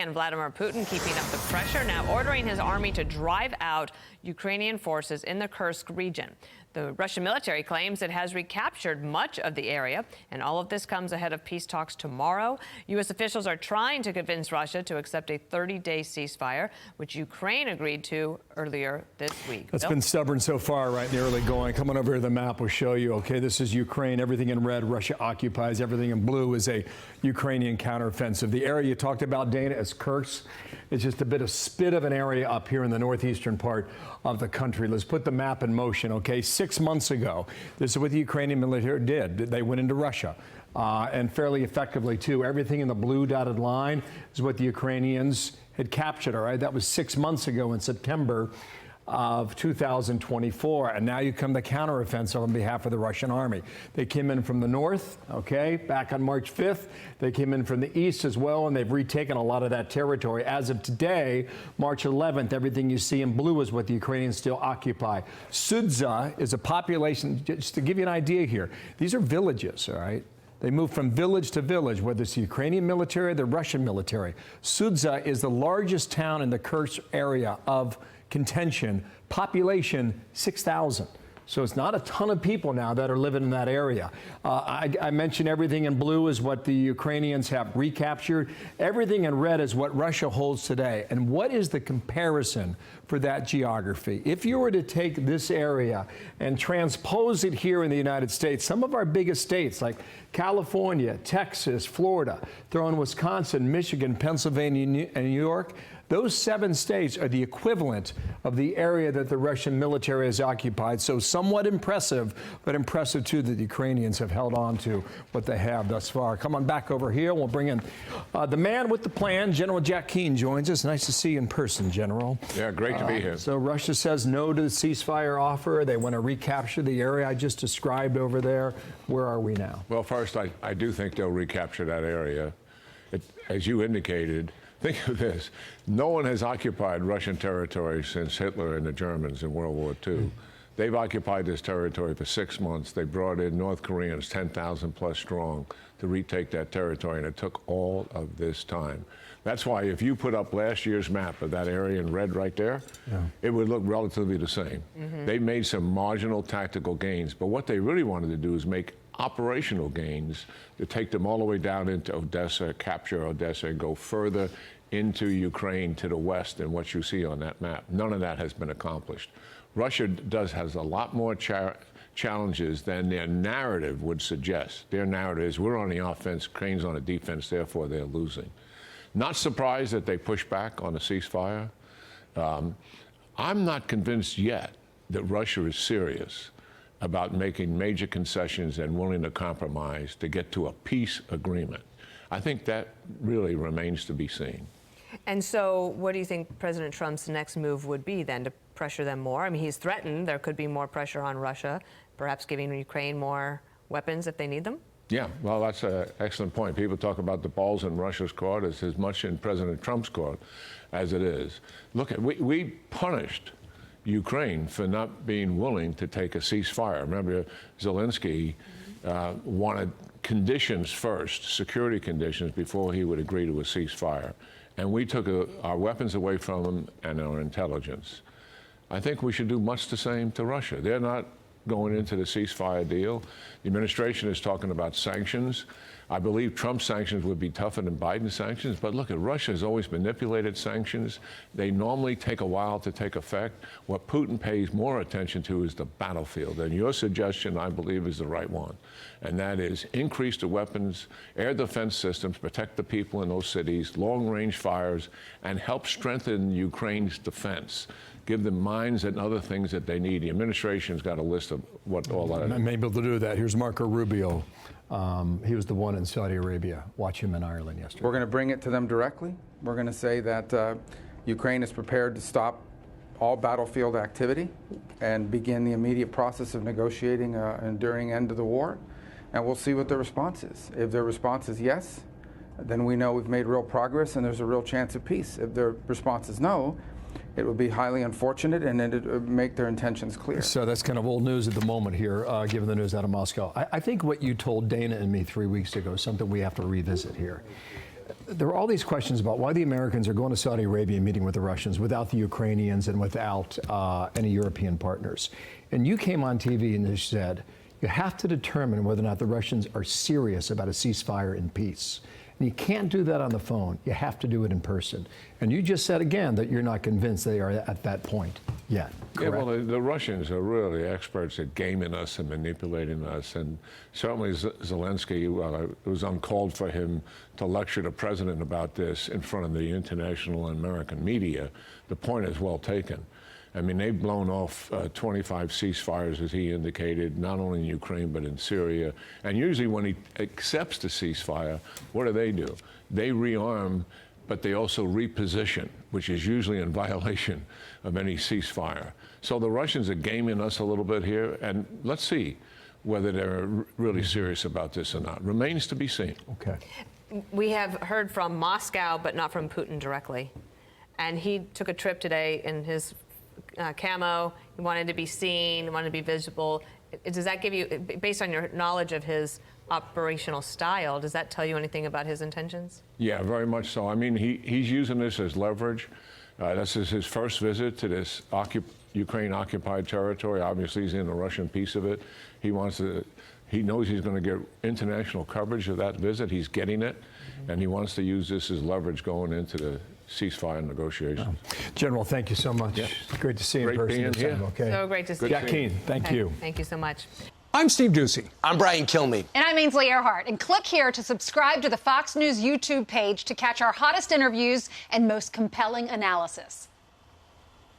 And Vladimir Putin keeping up the pressure, now ordering his army to drive out Ukrainian forces in the Kursk region. The Russian military claims it has recaptured much of the area, and all of this comes ahead of peace talks tomorrow. U.S. officials are trying to convince Russia to accept a 30-day ceasefire, which Ukraine agreed to earlier this week. It's been stubborn so far, right in the early going. Come on over here, the map will show you. Okay, this is Ukraine. Everything in red, Russia occupies. Everything in blue is a Ukrainian counteroffensive. The area you talked about, Dana, is Kursk. It's just a bit of spit of an area up here in the northeastern part of the country. Let's put the map in motion, okay? 6 months ago, this is what the Ukrainian military did. They went into Russia, and fairly effectively, too. Everything in the blue dotted line is what the Ukrainians had captured, all right? That was 6 months ago in September of 2024, and now you come the counteroffensive on behalf of the Russian army. They came in from the north, okay, back on March 5th. They came in from the east as well, and they've retaken a lot of that territory. As of today, March 11th, everything you see in blue is what the Ukrainians still occupy. Sudza is a population, just to give you an idea here, these are villages, all right? They move from village to village, whether it's the Ukrainian military or the Russian military. Sudza is the largest town in the Kursk area of contention, population 6,000. So it's not a ton of people now that are living in that area. I mentioned everything in blue is what the Ukrainians have recaptured. Everything in red is what Russia holds today. And what is the comparison for that geography? If you were to take this area and transpose it here in the United States, some of our biggest states like California, Texas, Florida, throw in Wisconsin, Michigan, Pennsylvania, and New York, those 7 states are the equivalent of the area that the Russian military has occupied. So somewhat impressive, but impressive too that the Ukrainians have held on to what they have thus far. Come on back over here. We'll bring in the man with the plan. General Jack Keane joins us. Nice to see you in person, General. Yeah, great to be here. So Russia says no to the ceasefire offer. They want to recapture the area I just described over there. Where are we now? Well, first, I do think they'll recapture that area. As you indicated, think of this. No one has occupied Russian territory since Hitler and the Germans in World War II. They've occupied this territory for 6 months. They brought in North Koreans, 10,000 plus strong, to retake that territory, and it took all of this time. That's why if you put up last year's map of that area in red right there, it would look relatively the same. They made some marginal tactical gains, but what they really wanted to do is make operational gains to take them all the way down into Odessa, capture Odessa, and go further into Ukraine to the west than what you see on that map. None of that has been accomplished. Russia has a lot more challenges than their narrative would suggest. Their narrative is we're on the offense, Ukraine's on the defense, therefore they're losing. Not surprised that they push back on a ceasefire. I'm not convinced yet that Russia is serious about making major concessions and willing to compromise to get to a peace agreement. I think that really remains to be seen. And so what do you think President Trump's next move would be then, to pressure them more? I mean, he's threatened there could be more pressure on Russia, perhaps giving Ukraine more weapons if they need them? Yeah, well, that's an excellent point. People talk about the ball's in Russia's court. It's as much in President Trump's court as it is. Look, we punished Ukraine for not being willing to take a ceasefire. Remember, Zelensky wanted conditions first, security conditions, before he would agree to a ceasefire. And we took our weapons away from them and our intelligence. I think we should do much the same to Russia. They're not going into the ceasefire deal. The administration is talking about sanctions. I believe Trump's sanctions would be tougher than Biden's sanctions, but look, Russia has always manipulated sanctions. They normally take a while to take effect. What Putin pays more attention to is the battlefield, and your suggestion, I believe, is the right one, and that is increase the weapons, air defense systems, protect the people in those cities, long-range fires, and help strengthen Ukraine's defense. Give them mines and other things that they need. The administration's got a list of what all that is. I'm able to do that. Here's Marco Rubio. He was the one in Saudi Arabia. Watch him in Ireland yesterday. We're going to bring it to them directly. We're going to say that Ukraine is prepared to stop all battlefield activity and begin the immediate process of negotiating an enduring end to the war. And we'll see what their response is. If their response is yes, then we know we've made real progress and there's a real chance of peace. If their response is no, it would be highly unfortunate, and it would make their intentions clear. So that's kind of old news at the moment here, given the news out of Moscow. I think what you told Dana and me 3 weeks ago is something we have to revisit here. there are all these questions about why the Americans are going to Saudi Arabia and meeting with the Russians without the Ukrainians and without any European partners. And you came on TV and you said, you have to determine whether or not the Russians are serious about a ceasefire and peace. And you can't do that on the phone. You have to do it in person. And you just said again that you're not convinced they are at that point yet. Correct? Yeah, well, the Russians are really experts at gaming us and manipulating us. And certainly Zelensky, it was uncalled for him to lecture the president about this in front of the international and American media. The point is well taken. I mean, they've blown off 25 ceasefires, as he indicated, not only in Ukraine, but in Syria. And usually when he accepts the ceasefire, what do? They rearm, but they also reposition, which is usually in violation of any ceasefire. So the Russians are gaming us a little bit here, and let's see whether they're really serious about this or not. Remains to be seen. Okay. We have heard from Moscow, but not from Putin directly. And he took a trip today in his camo. He wanted to be seen, he wanted to be visible. Does that give you, based on your knowledge of his operational style, does that tell you anything about his intentions? Yeah, very much so. I mean, he's using this as leverage. This is his first visit to this Ukraine-occupied territory. Obviously, he's in the Russian piece of it. He knows he's going to get international coverage of that visit. He's getting it, and he wants to use this as leverage going into the ceasefire negotiations. General, thank you so much. Yeah. Great to see you in person. Being here. Okay. So great to see you. Jack Keane, thank you. Thank you so much. I'm Steve Ducey. I'm Brian Kilmeade. And I'm Ainsley Earhart. And click here to subscribe to the Fox News YouTube page to catch our hottest interviews and most compelling analysis.